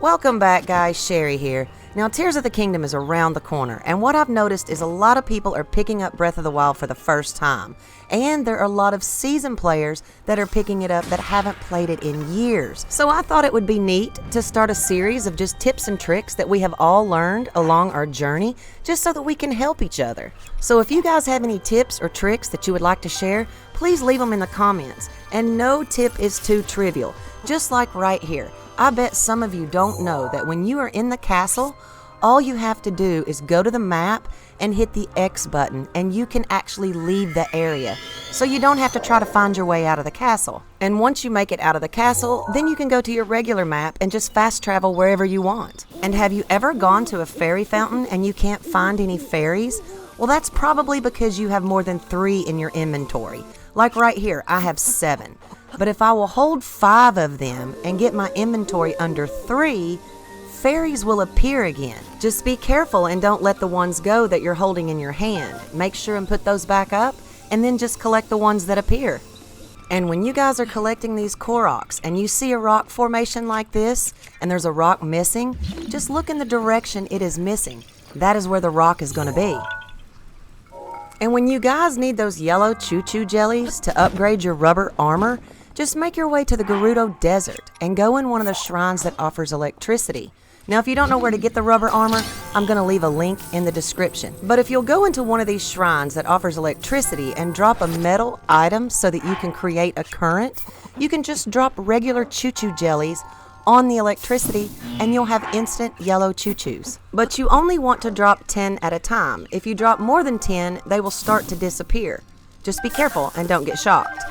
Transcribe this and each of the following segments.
Welcome back, guys. Sherry here. Now, Tears of the Kingdom is around the corner, and what I've noticed is a lot of people are picking up Breath of the Wild for the first time. And there are a lot of seasoned players that are picking it up that haven't played it in years. So I thought it would be neat to start a series of just tips and tricks that we have all learned along our journey, just so that we can help each other. So if you guys have any tips or tricks that you would like to share, please leave them in the comments. And no tip is too trivial. Just like right here. I bet some of you don't know that when you are in the castle, all you have to do is go to the map and hit the X button, and you can actually leave the area. So you don't have to try to find your way out of the castle. And once you make it out of the castle, then you can go to your regular map and just fast travel wherever you want. And have you ever gone to a fairy fountain and you can't find any fairies? Well, that's probably because you have more than 3 in your inventory. Like right here, I have 7. But if I will hold 5 of them and get my inventory under 3, fairies will appear again. Just be careful and don't let the ones go that you're holding in your hand. Make sure and put those back up, and then just collect the ones that appear. And when you guys are collecting these Koroks and you see a rock formation like this, and there's a rock missing, just look in the direction it is missing. That is where the rock is going to be. And when you guys need those yellow Chu Chus jellies to upgrade your rubber armor, just make your way to the Gerudo Desert and go in one of the shrines that offers electricity. Now, if you don't know where to get the rubber armor, I'm going to leave a link in the description. But if you'll go into one of these shrines that offers electricity and drop a metal item so that you can create a current, you can just drop regular Chu Chus jellies on the electricity and you'll have instant yellow Chu Chus. But you only want to drop 10 at a time. If you drop more than 10, they will start to disappear. Just be careful and don't get shocked.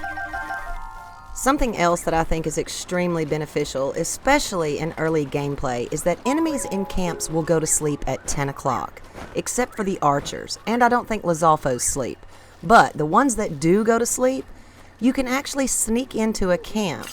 Something else that I think is extremely beneficial, especially in early gameplay, is that enemies in camps will go to sleep at 10 o'clock, except for the archers, and I don't think Lizalfos sleep. But the ones that do go to sleep, you can actually sneak into a camp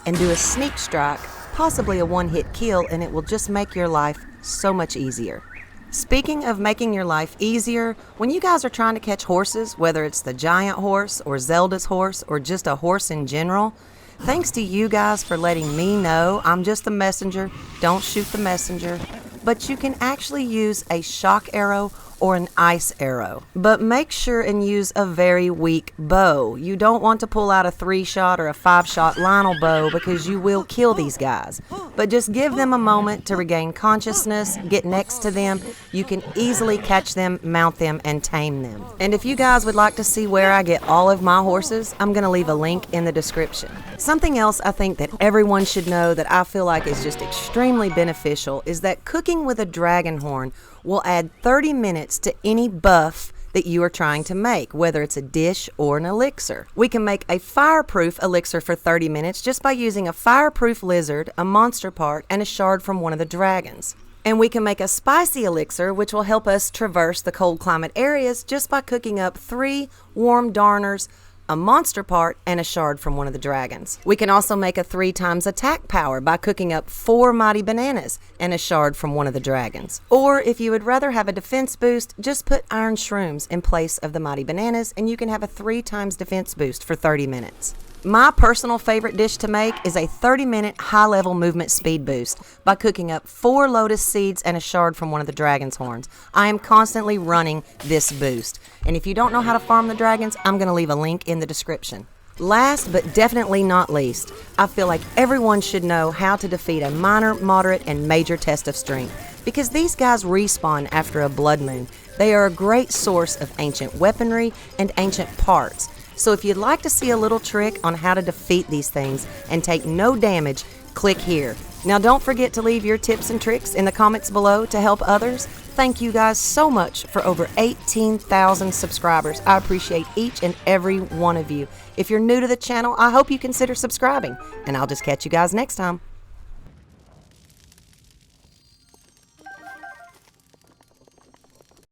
and do a sneak strike, possibly a one-hit kill, and it will just make your life so much easier. Speaking of making your life easier, when you guys are trying to catch horses, whether it's the giant horse or Zelda's horse or just a horse in general, thanks to you guys for letting me know I'm just the messenger, don't shoot the messenger, but you can actually use a shock arrow or an ice arrow. But make sure and use a very weak bow. You don't want to pull out a 3-shot or a 5-shot Lionel bow because you will kill these guys. But just give them a moment to regain consciousness, get next to them. You can easily catch them, mount them, and tame them. And if you guys would like to see where I get all of my horses, I'm going to leave a link in the description. Something else I think that everyone should know that I feel like is just extremely beneficial is that cooking with a dragon horn will add 30 minutes to any buff that you are trying to make, whether it's a dish or an elixir. We can make a fireproof elixir for 30 minutes just by using a fireproof lizard, a monster part, and a shard from one of the dragons. And we can make a spicy elixir, which will help us traverse the cold climate areas just by cooking up 3 warm darners, a monster part, and a shard from one of the dragons. We can also make a 3 times attack power by cooking up 4 mighty bananas and a shard from one of the dragons. Or if you would rather have a defense boost, just put iron shrooms in place of the mighty bananas and you can have a 3 times defense boost for 30 minutes. My personal favorite dish to make is a 30-minute high-level movement speed boost by cooking up 4 lotus seeds and a shard from one of the dragon's horns. I am constantly running this boost. And if you don't know how to farm the dragons, I'm going to leave a link in the description. Last but definitely not least, I feel like everyone should know how to defeat a minor, moderate, and major test of strength. Because these guys respawn after a blood moon. They are a great source of ancient weaponry and ancient parts. So if you'd like to see a little trick on how to defeat these things and take no damage, click here. Now don't forget to leave your tips and tricks in the comments below to help others. Thank you guys so much for over 18,000 subscribers. I appreciate each and every one of you. If you're new to the channel, I hope you consider subscribing, and I'll just catch you guys next time.